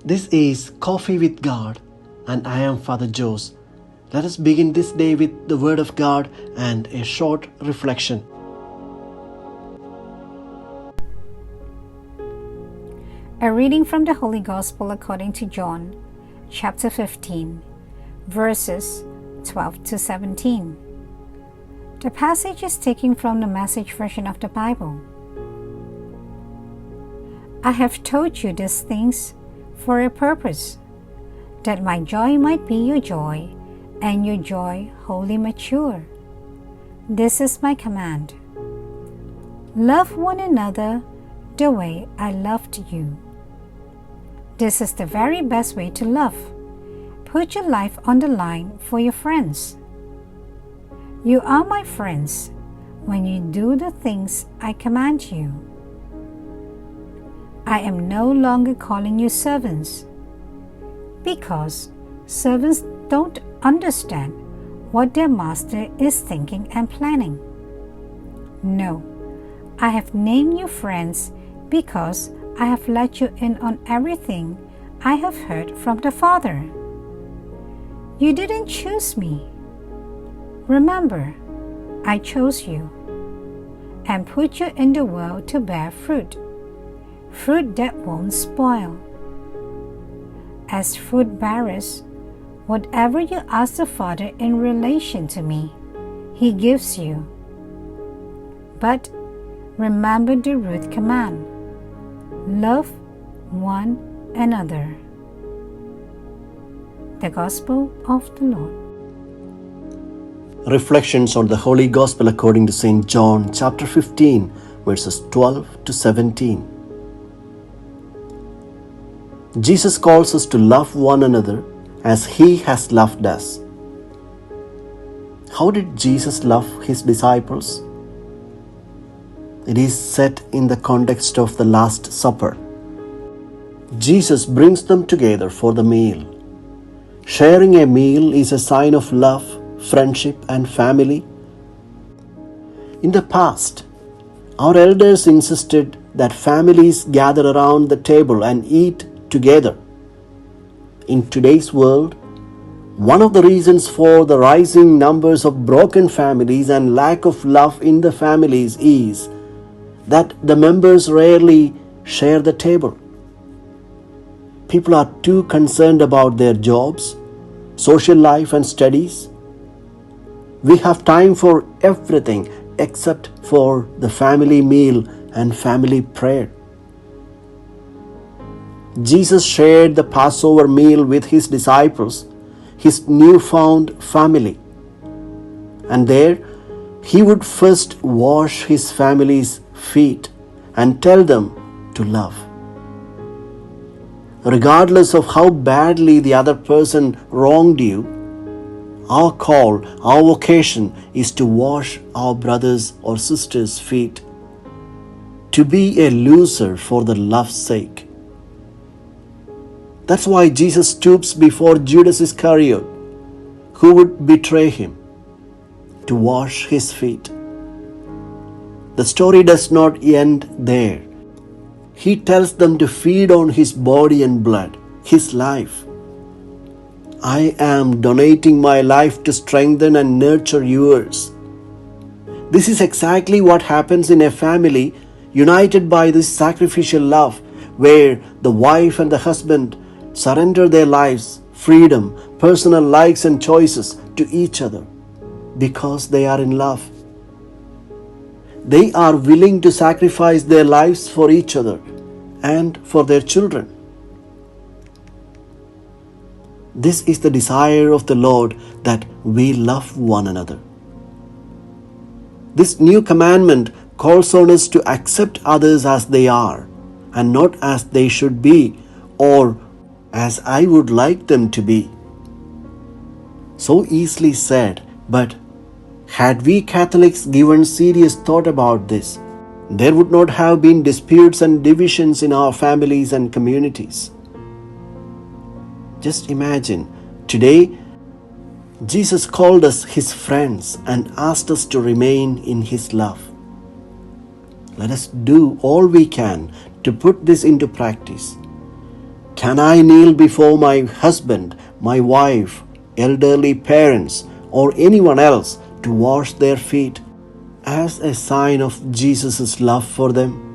This is Coffee with God, and I am Father Jose. Let us begin this day with the Word of God and a short reflection. A reading from the Holy Gospel according to John, chapter 15, verses 12 to 17. The passage is taken from the Message version of the Bible. I have told you these things for a purpose, that my joy might be your joy, and your joy wholly mature. This is my command. Love one another the way I loved you. This is the very best way to love. Put your life on the line for your friends. You are my friends when you do the things I command you. I am no longer calling you servants, because servants don't understand what their master is thinking and planning. No, I have named you friends because I have let you in on everything I have heard from the Father. You didn't choose me. Remember, I chose you and put you in the world to bear fruit that won't spoil. As fruit bearers, whatever you ask the Father in relation to me, He gives you. But remember the root command: love one another. The Gospel of the Lord. Reflections on the Holy Gospel according to St. John, chapter 15, verses 12 to 17. Jesus calls us to love one another as He has loved us. How did Jesus love His disciples? It is set in the context of the Last Supper. Jesus brings them together for the meal. Sharing a meal is a sign of love, friendship, and family. In the past, our elders insisted that families gather around the table and eat together. In today's world, one of the reasons for the rising numbers of broken families and lack of love in the families is that the members rarely share the table. People are too concerned about their jobs, social life, and studies. We have time for everything except for the family meal and family prayer. Jesus shared the Passover meal with His disciples, His newfound family. And there, He would first wash His family's feet and tell them to love. Regardless of how badly the other person wronged you, our call, our vocation is to wash our brothers or sisters' feet, to be a loser for the love's sake. That's why Jesus stoops before Judas Iscariot, who would betray Him, to wash his feet. The story does not end there. He tells them to feed on His body and blood, His life. I am donating my life to strengthen and nurture yours. This is exactly what happens in a family united by this sacrificial love, where the wife and the husband surrender their lives, freedom, personal likes and choices to each other because they are in love. They are willing to sacrifice their lives for each other and for their children. This is the desire of the Lord, that we love one another. This new commandment calls on us to accept others as they are and not as they should be or as I would like them to be. So easily said, but had we Catholics given serious thought about this, there would not have been disputes and divisions in our families and communities. Just imagine, today Jesus called us His friends and asked us to remain in His love. Let us do all we can to put this into practice. Can I kneel before my husband, my wife, elderly parents, or anyone else to wash their feet as a sign of Jesus' love for them?